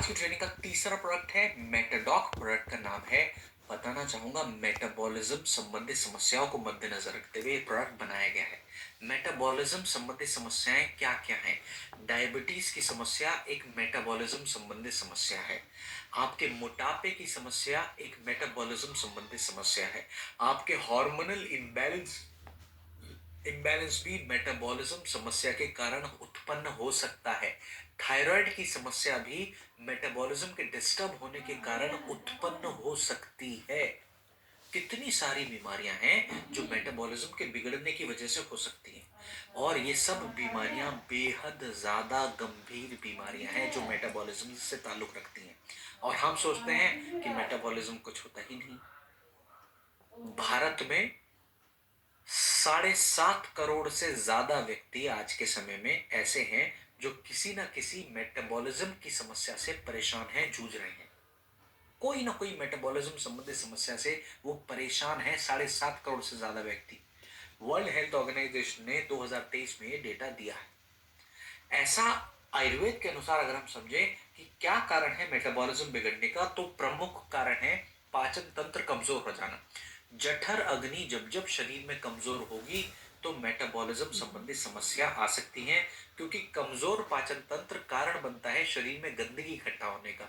की ट्रेनिंग का तीसरा प्रोडक्ट है मेटाडॉक। प्रोडक्ट का नाम है, बताना चाहूंगा, मेटाबॉलिज्म संबंधी समस्याओं को मद्देनजर रखते हुए प्रोडक्ट बनाया गया है। मेटाबॉलिज्म संबंधी समस्याएं क्या क्या हैं? डायबिटीज की समस्या एक मेटाबॉलिज्म संबंधी समस्या है। आपके मोटापे की समस्या एक मेटाबॉलिज्म संबंधी समस्या है। आपके हार्मोनल इम्बैलेंस इम्बैलेंस भी मेटाबॉलिज्म समस्या के कारण उत्पन्न हो सकता है। थायराइड की समस्या भी मेटाबॉलिज्म के डिस्टर्ब होने के कारण उत्पन्न हो सकती है। कितनी सारी बीमारियां हैं जो मेटाबॉलिज्म के बिगड़ने की वजह से हो सकती हैं, और ये सब बीमारियां बेहद ज्यादा गंभीर बीमारियां हैं जो मेटाबॉलिज्म से ताल्लुक रखती हैं। और हम सोचते हैं कि मेटाबॉलिज्म कुछ होता ही नहीं। भारत में 7.5 करोड़ से ज्यादा व्यक्ति आज के समय में ऐसे हैं जो किसी ना किसी मेटाबॉलिज्म की समस्या से परेशान हैं, जूझ रहे हैं। कोई ना कोई मेटाबॉलिज्म संबंधित समस्या से वो परेशान है, 7.5 करोड़ से ज्यादा व्यक्ति। वर्ल्ड हेल्थ ऑर्गेनाइजेशन ने 2023 में ये डेटा दिया है। ऐसा आयुर्वेद के अनुसार अगर हम समझे कि क्या कारण है मेटाबॉलिज्म बिगड़ने का, तो प्रमुख कारण है पाचन तंत्र कमजोर हो जाना। जठर अग्नि जब जब शरीर में कमजोर होगी तो मेटाबॉलिज्म संबंधी समस्या आ सकती है, क्योंकि कमजोर पाचन तंत्र कारण बनता है शरीर में गंदगी इकट्ठा होने का।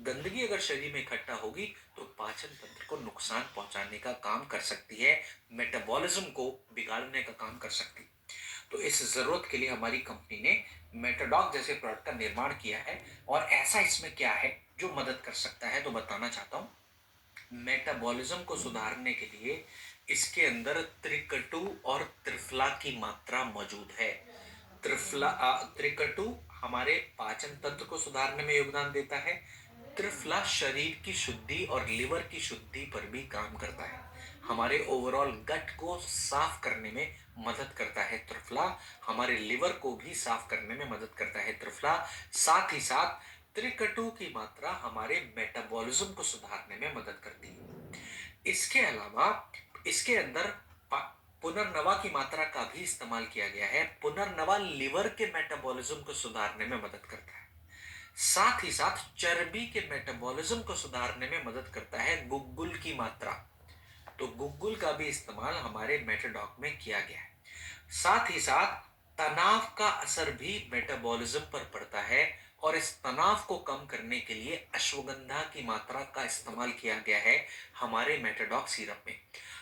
गंदगी अगर शरीर में इकट्ठा होगी तो पाचन तंत्र को नुकसान पहुंचाने का काम कर सकती है, मेटाबॉलिज्म को बिगाड़ने का काम कर सकती है। तो इस जरूरत के लिए हमारी कंपनी ने मेटाडॉक जैसे प्रोडक्ट का निर्माण किया है। और ऐसा इसमें क्या है जो मदद कर सकता है, तो बताना चाहता हूं। मेटाबॉलिज्म को सुधारने के लिए इसके अंदर त्रिकटु और त्रिफला की मात्रा मौजूद है। त्रिकटु हमारे पाचन तंत्र को सुधारने में योगदान देता है। त्रिफला शरीर की शुद्धि और लिवर की शुद्धि पर भी काम करता है, हमारे ओवरऑल गट को साफ करने में मदद करता है त्रिफला। हमारे लिवर को भी साफ करने में मदद करता है त्रिफला। साथ ही साथ त्रिकटु की मात्रा हमारे मेटाबॉलिज्म को सुधारने में मदद करती है। इसके अलावा इसके अंदर पुनर्नवा की मात्रा का भी इस्तेमाल किया गया है। पुनर्नवा लिवर के मेटाबॉलिज्म को सुधारने में मदद करता है। साथ ही साथ चर्बी के मेटाबॉलिज्म को सुधारने में मदद करता है गुग्गुल की मात्रा। तो गुग्गुल का भी इस्तेमाल हमारे मेटाडॉक में किया गया है। साथ ही साथ तनाव का असर भी मेटाबॉलिज्म पर पड़ता है, और इस तनाव को कम करने के लिए अश्वगंधा की मात्रा का इस्तेमाल किया गया है हमारे मेटाडॉक सिरप में।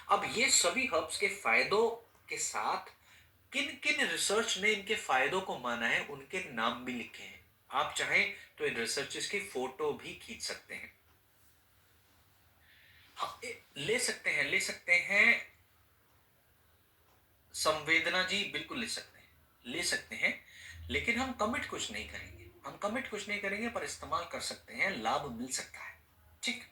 अब ये सभी हर्ब्स के फायदों के साथ किन किन रिसर्च ने इनके फायदों को माना है उनके नाम भी लिखे हैं। आप चाहें तो इन रिसर्चेस की फोटो भी खींच सकते हैं। हाँ, ले सकते हैं संवेदना जी, बिल्कुल ले सकते हैं। लेकिन हम कमिट कुछ नहीं करेंगे, पर इस्तेमाल कर सकते हैं, लाभ मिल सकता है। ठीक।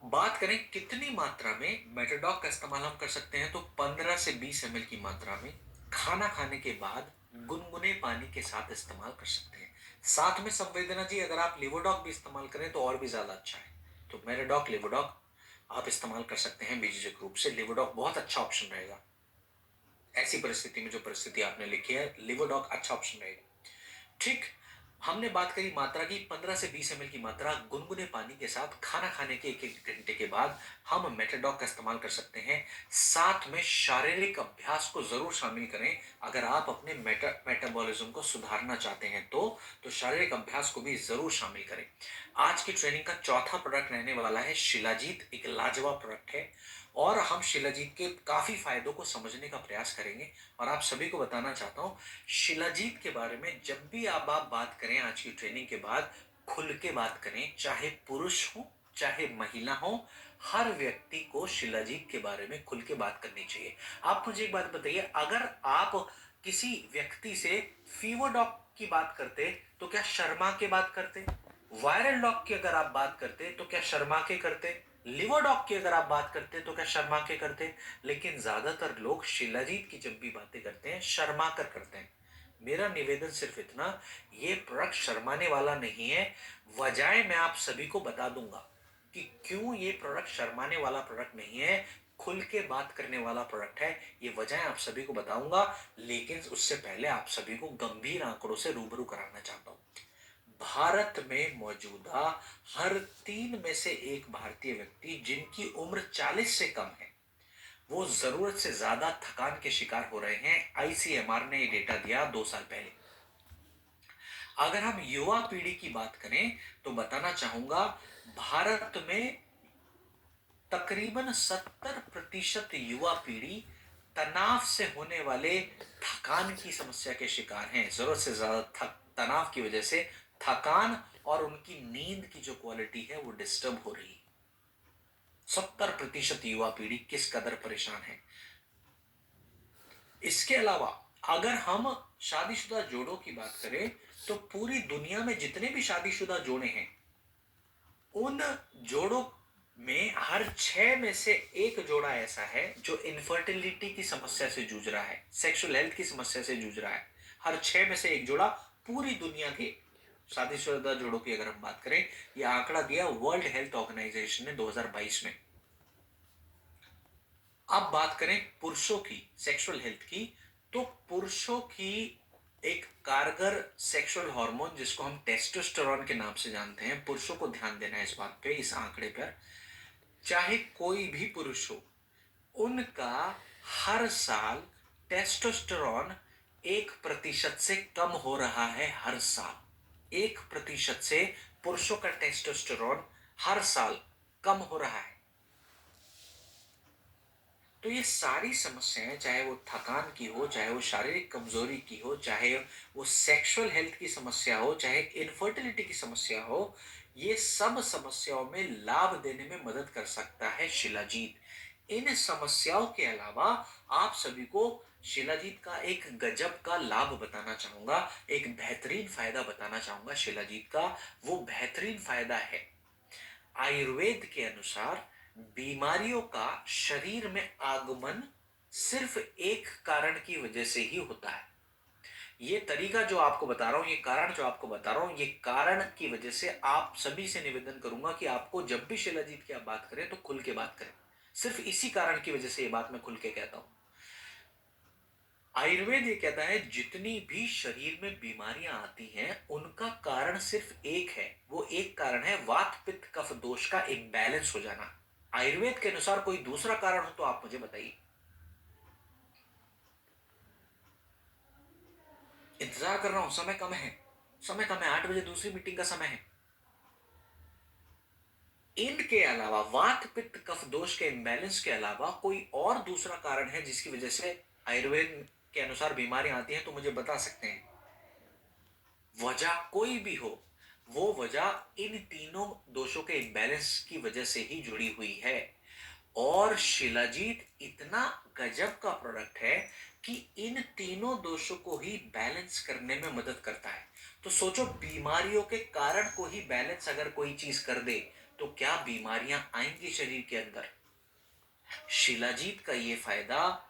बात करें कितनी मात्रा में मेटाडॉक का इस्तेमाल हम कर सकते हैं, तो 15 से 20 ml की मात्रा में खाना खाने के बाद गुनगुने पानी के साथ इस्तेमाल कर सकते हैं। साथ में संवेदना जी, अगर आप लिवोडॉक भी इस्तेमाल करें तो और भी ज्यादा अच्छा है। तो मेटाडॉक लिवोडॉक आप इस्तेमाल कर सकते हैं बेझिझक रूप से। लिवोडॉक बहुत अच्छा ऑप्शन रहेगा। ऐसी परिस्थिति में जो परिस्थिति आपने लिखी है, लिवोडॉक अच्छा ऑप्शन रहेगा। ठीक। हमने बात करी मात्रा की, 15 से 20 ml की मात्रा गुनगुने पानी के साथ खाना खाने के 1-1 घंटे के बाद हम मेटाडॉक का इस्तेमाल कर सकते हैं। साथ में शारीरिक अभ्यास को जरूर शामिल करें। अगर आप अपने मेटाबॉलिज्म को सुधारना चाहते हैं तो शारीरिक अभ्यास को भी जरूर शामिल करें। आज की ट्रेनिंग का चौथा प्रोडक्ट रहने वाला है शिलाजीत। एक लाजवाब प्रोडक्ट है, और हम शिलाजीत के काफी फायदों को समझने का प्रयास करेंगे। और आप सभी को बताना चाहता हूं, शिलाजीत के बारे में जब भी आप बात करें आज की ट्रेनिंग के बाद, खुल के बात करें, चाहे पुरुष हो चाहे महिला हो। हर व्यक्ति को शिलाजीत के बारे में खुल के बात करनी चाहिए। आप मुझे एक बात बताइए, अगर आप किसी व्यक्ति से फीवर डॉग की बात करते तो क्या शर्मा के बात करते? वायरल डॉग की अगर आप बात करते तो क्या शर्मा के करते? लिवर डॉग की अगर आप बात करते तो क्या शर्मा के करते? लेकिन ज्यादातर लोग शिलाजीत की जब भी बातें करते हैं शर्मा कर करते हैं। मेरा निवेदन सिर्फ इतना, ये प्रोडक्ट शर्माने वाला नहीं है। वजह मैं आप सभी को बता दूंगा कि क्यों ये प्रोडक्ट शर्माने वाला प्रोडक्ट नहीं है। खुल के बात करने वाला प्रोडक्ट है। ये वजह आप सभी को बताऊंगा, लेकिन उससे पहले आप सभी को गंभीर आंकड़ों से रूबरू कराना चाहता हूं। भारत में मौजूदा हर 3 में से 1 भारतीय व्यक्ति जिनकी उम्र 40 से कम है, वो जरूरत से ज्यादा थकान के शिकार हो रहे हैं। आईसीएमआर ने ये डेटा दिया 2 साल पहले। अगर हम युवा पीढ़ी की बात करें तो बताना चाहूंगा, भारत में तकरीबन 70% युवा पीढ़ी तनाव से होने वाले थकान की समस्या के शिकार हैं। जरूरत से ज्यादा तनाव की वजह से थकान और उनकी नींद की जो क्वालिटी है वो डिस्टर्ब हो रही है। 70% युवा पीढ़ी किस कदर परेशान है। इसके अलावा अगर हम शादीशुदा जोड़ों की बात करें तो पूरी दुनिया में जितने भी शादीशुदा जोड़े हैं, उन जोड़ों में हर 6 में से 1 जोड़ा ऐसा है जो इनफर्टिलिटी की समस्या से जूझ रहा है, सेक्सुअल हेल्थ की समस्या से जूझ रहा है। हर 6 में से 1 जोड़ा पूरी दुनिया के शादीशुदा जोड़ों की अगर हम बात करें, यह आंकड़ा दिया वर्ल्ड हेल्थ ऑर्गेनाइजेशन ने 2022 में। अब बात करें पुरुषों की सेक्सुअल हेल्थ की, तो पुरुषों की एक कारगर सेक्सुअल हार्मोन जिसको हम टेस्टोस्टेरोन के नाम से जानते हैं, पुरुषों को ध्यान देना है इस बात पे, इस आंकड़े पर। चाहे कोई भी पुरुष हो, उनका हर साल टेस्टोस्टेरोन 1% से कम हो रहा है। हर साल 1% से पुरुषों का टेस्टोस्टेरोन हर साल कम हो रहा है। तो ये सारी समस्याएं, चाहे वो थकान की हो, चाहे वो शारीरिक कमजोरी की हो, चाहे वो सेक्सुअल हेल्थ की समस्या हो, चाहे इनफर्टिलिटी की समस्या हो, ये सब समस्याओं में लाभ देने में मदद कर सकता है शिलाजीत। इन समस्याओं के अलावा आप सभी को शिलाजीत का एक गजब का लाभ बताना चाहूंगा, एक बेहतरीन फायदा बताना चाहूंगा शिलाजीत का। वो बेहतरीन फायदा है, आयुर्वेद के अनुसार बीमारियों का शरीर में आगमन सिर्फ एक कारण की वजह से ही होता है। ये तरीका जो आपको बता रहा हूं, ये कारण जो आपको बता रहा हूं, ये कारण की वजह से आप सभी से निवेदन करूंगा कि आपको जब भी शिलाजीत की आप बात करें तो खुल के बात करें। सिर्फ इसी कारण की वजह से ये बात मैं खुल के कहता हूं। आयुर्वेद ये कहता है जितनी भी शरीर में बीमारियां आती हैं उनका कारण सिर्फ एक है। वो एक कारण है वात पित्त कफ दोष का इम्बैलेंस हो जाना। आयुर्वेद के अनुसार कोई दूसरा कारण हो तो आप मुझे बताइए। इंतजार कर रहा हूं, समय कम है, समय कम है, 8 बजे दूसरी मीटिंग का समय है। इनके अलावा वात पित्त कफ दोष के इम्बैलेंस के अलावा कोई और दूसरा कारण है जिसकी वजह से आयुर्वेद के अनुसार बीमारियां आती हैं, तो मुझे बता सकते हैं। वजह कोई भी हो, वो वजह इन तीनों दोषों के इम्बैलेंस की वजह से ही जुड़ी हुई है। और शिलाजीत इतना गजब का प्रोडक्ट है कि इन तीनों दोषों को ही बैलेंस करने में मदद करता है। तो सोचो, बीमारियों के कारण को ही बैलेंस अगर कोई चीज कर दे तो क्या बीमारियां आएंगी शरीर के अंदर। शिलाजीत का ये फायदा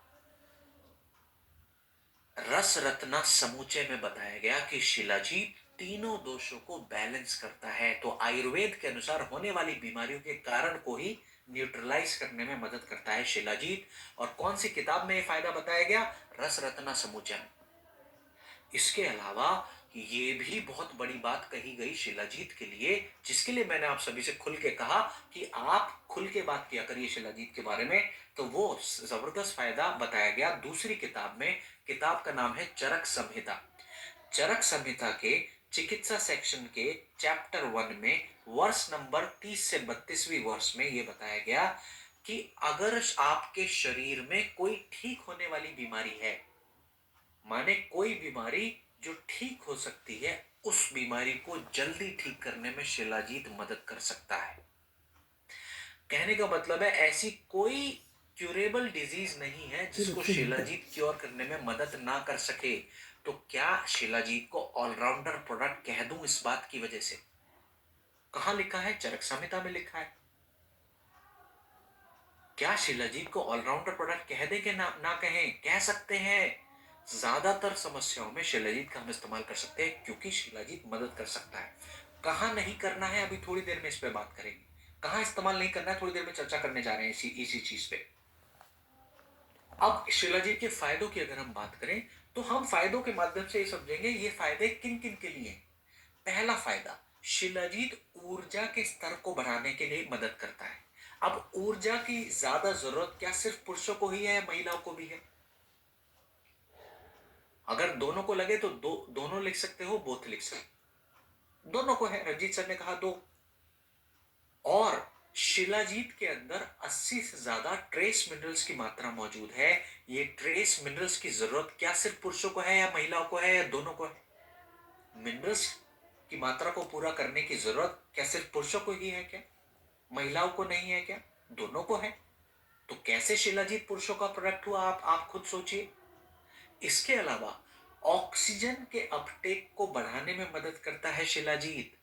रस रत्ना समूचे में बताया गया कि शिलाजीत तीनों दोषों को बैलेंस करता है। तो आयुर्वेद के अनुसार होने वाली बीमारियों के कारण को ही न्यूट्रलाइज करने में मदद करता है शिलाजीत। और कौन सी किताब में यह फायदा बताया गया? रस रत्ना समूचा में। इसके अलावा ये भी बहुत बड़ी बात कही गई शिलाजीत के लिए, जिसके लिए मैंने आप सभी से खुल के कहा कि आप खुल के बात किया करिए शिलाजीत के बारे में। तो वो जबरदस्त फायदा बताया गया दूसरी किताब में। किताब का नाम है चरक संहिता। चरक संहिता के चिकित्सा सेक्शन के चैप्टर 1 में वर्ष नंबर 30 से 32वीं वर्ष में यह बताया गया कि अगर आपके शरीर में कोई ठीक होने वाली बीमारी है, माने कोई बीमारी जो ठीक हो सकती है, उस बीमारी को जल्दी ठीक करने में शिलाजीत मदद कर सकता है। कहने का मतलब है ऐसी कोई क्यूरेबल डिजीज नहीं है जिसको शिलाजीत क्योर करने में मदद ना कर सके। तो क्या शिलाजीत को ऑलराउंडर प्रोडक्ट कह दूं इस बात की वजह से? कहां लिखा है? चरक संहिता में लिखा है। क्या शिलाजीत को ऑलराउंडर प्रोडक्ट कह दे कि ना कहें? कह सकते हैं। ज्यादातर समस्याओं में शिलाजीत का हम इस्तेमाल कर सकते हैं क्योंकि शिलाजीत मदद कर सकता है। कहां नहीं करना है, अभी थोड़ी देर में इस पे बात करेंगे। कहां इस्तेमाल नहीं करना है, थोड़ी देर में चर्चा करने जा रहे हैं इसी इसी चीज पे। अब शिलाजीत के फायदों की अगर हम बात करें तो हम फायदों के माध्यम से ये समझेंगे ये फायदे किन किन के लिए हैं। पहला फायदा, शिलाजीत ऊर्जा के स्तर को बढ़ाने के लिए मदद करता है। अब ऊर्जा की ज्यादा जरूरत क्या सिर्फ पुरुषों को ही है या महिलाओं को भी है? अगर दोनों को लगे तो दोनों लिख सकते हो, बोथ लिख सकते, दोनों को है। रंजीत सर ने कहा दो। और शिलाजीत के अंदर 80 से ज्यादा ट्रेस मिनरल्स की मात्रा मौजूद है। ये ट्रेस मिनरल्स की जरूरत क्या सिर्फ पुरुषों को है या महिलाओं को है या दोनों को है? मिनरल्स की मात्रा को पूरा करने की जरूरत क्या सिर्फ पुरुषों को ही है क्या? महिलाओं को नहीं है क्या? दोनों को है। तो कैसे शिलाजीत पुरुषों का प्रोडक्ट हुआ, आप खुद सोचिए। इसके अलावा ऑक्सीजन के अपटेक को बढ़ाने में मदद करता है शिलाजीत।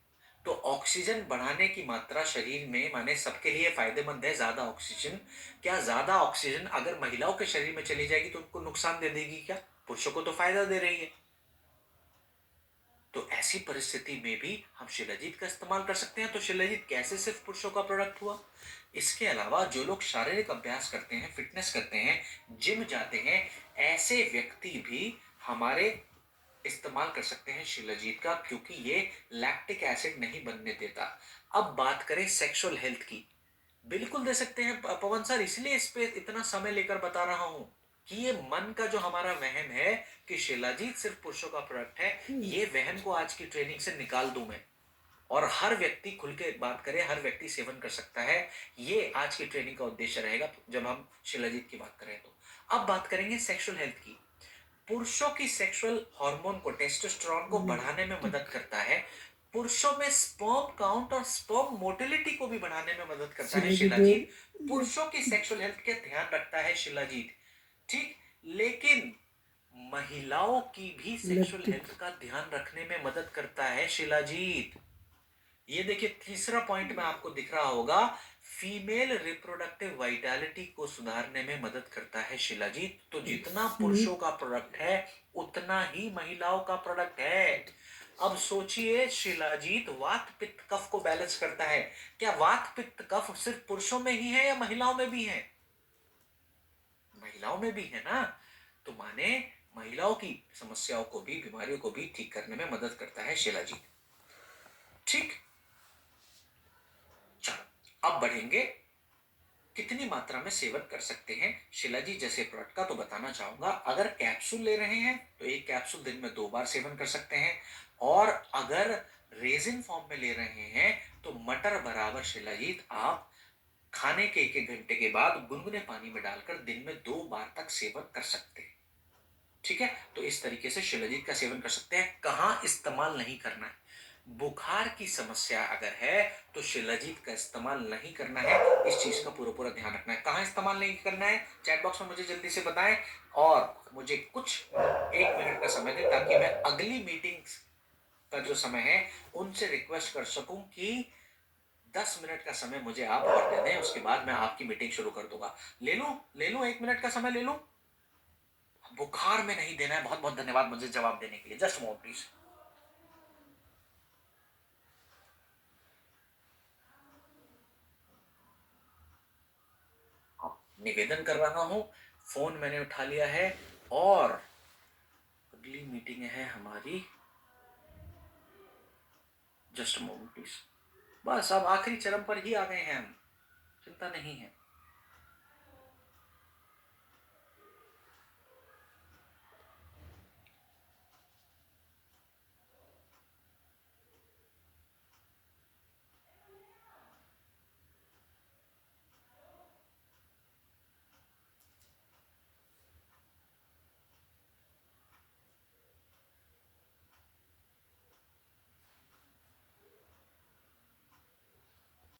तो ऑक्सीजन बढ़ाने की मात्रा शरीर में, माने सबके लिए फायदेमंद है ज्यादा ऑक्सीजन। क्या ज्यादा ऑक्सीजन अगर महिलाओं के शरीर में चली जाएगी तो उनको नुकसान दे देगी क्या? पुरुषों को तो फायदा दे रही है। तो ऐसी परिस्थिति में भी हम शिलाजीत का इस्तेमाल कर सकते हैं। तो शिलाजीत कैसे सिर्फ पुरुषों का प्रोडक्ट हुआ? इसके अलावा जो लोग शारीरिक अभ्यास करते हैं, फिटनेस करते हैं, जिम जाते हैं, ऐसे व्यक्ति भी हमारे इस्तेमाल कर सकते हैं शिलाजीत का, क्योंकि ये लैक्टिक एसिड नहीं बनने देता। अब बात करें सेक्सुअल हेल्थ की, बिल्कुल दे सकते हैं पवन सर। इसलिए इस पे इतना समय लेकर बता रहा हूं कि ये मन का जो हमारा वहम है कि शिलाजीत सिर्फ पुरुषों का प्रोडक्ट है, ये वहम को आज की ट्रेनिंग से निकाल दूं मैं। और हर व्यक्ति खुल के बात करे, हर व्यक्ति सेवन कर सकता है। ये आज की ट्रेनिंग का उद्देश्य रहेगा जब हम शिलाजीत की बात करें तो। अब बात करेंगे सेक्सुअल हेल्थ की। पुरुषों की सेक्सुअल हार्मोन को, टेस्टोस्टेरोन को बढ़ाने में मदद करता है। पुरुषों में स्पर्म काउंट और स्पर्म मोटिलिटी को भी बढ़ाने में मदद करता है शिलाजीत। पुरुषों की सेक्सुअल हेल्थ का ध्यान रखता है शिलाजीत, ठीक। लेकिन महिलाओं की भी सेक्सुअल हेल्थ का ध्यान रखने में मदद करता है शिलाजीत। ये देखिए तीसरा पॉइंट में आपको दिख रहा होगा, फीमेल रिप्रोडक्टिव वाइटैलिटी को सुधारने में मदद करता है शिलाजीत। तो जितना पुरुषों का प्रोडक्ट है उतना ही महिलाओं का प्रोडक्ट है। अब सोचिए, शिलाजीत वात पित्त कफ को बैलेंस करता है। क्या वात पित्त कफ सिर्फ पुरुषों में ही है या महिलाओं में भी है? महिलाओं में भी है ना। तो माने महिलाओं की समस्याओं को भी, बीमारियों को भी ठीक करने में मदद करता है शिलाजीत, ठीक। चलो अब बढ़ेंगे कितनी मात्रा में सेवन कर सकते हैं शिलाजीत जैसे प्रोडक्ट का, तो बताना चाहूंगा। अगर कैप्सूल ले रहे हैं तो एक कैप्सूल दिन में 2 बार सेवन कर सकते हैं। और अगर रेजिन फॉर्म में ले रहे हैं तो मटर बराबर शिलाजीत आप खाने के 1-1 घंटे के बाद गुनगुने पानी में डालकर दिन में 2 बार तक सेवन कर सकते हैं, ठीक है। तो इस तरीके से शिलाजीत का सेवन कर सकते हैं। कहां इस्तेमाल नहीं करना है? बुखार की समस्या अगर है तो शिलाजीत का इस्तेमाल नहीं करना है। इस चीज का पूरा पूरा ध्यान रखना है। कहां इस्तेमाल नहीं करना है, चैट बॉक्स में मुझे जल्दी से बताएं। और मुझे कुछ 1 मिनट का समय दें ताकि मैं अगली मीटिंग्स का जो समय है उनसे रिक्वेस्ट कर सकूं कि 10 मिनट का समय मुझे आप और दे दें। उसके बाद मैं आपकी मीटिंग शुरू कर दूंगा। ले लूं 1 मिनट का समय ले लूं? बुखार में नहीं देना है। बहुत बहुत धन्यवाद मुझे जवाब देने के लिए। Just moment please. निवेदन कर रहा हूं, फोन मैंने उठा लिया है और अगली मीटिंग है हमारी। Just moment please. बस अब आखिरी चरण पर ही आ गए हैं हम, चिंता नहीं है।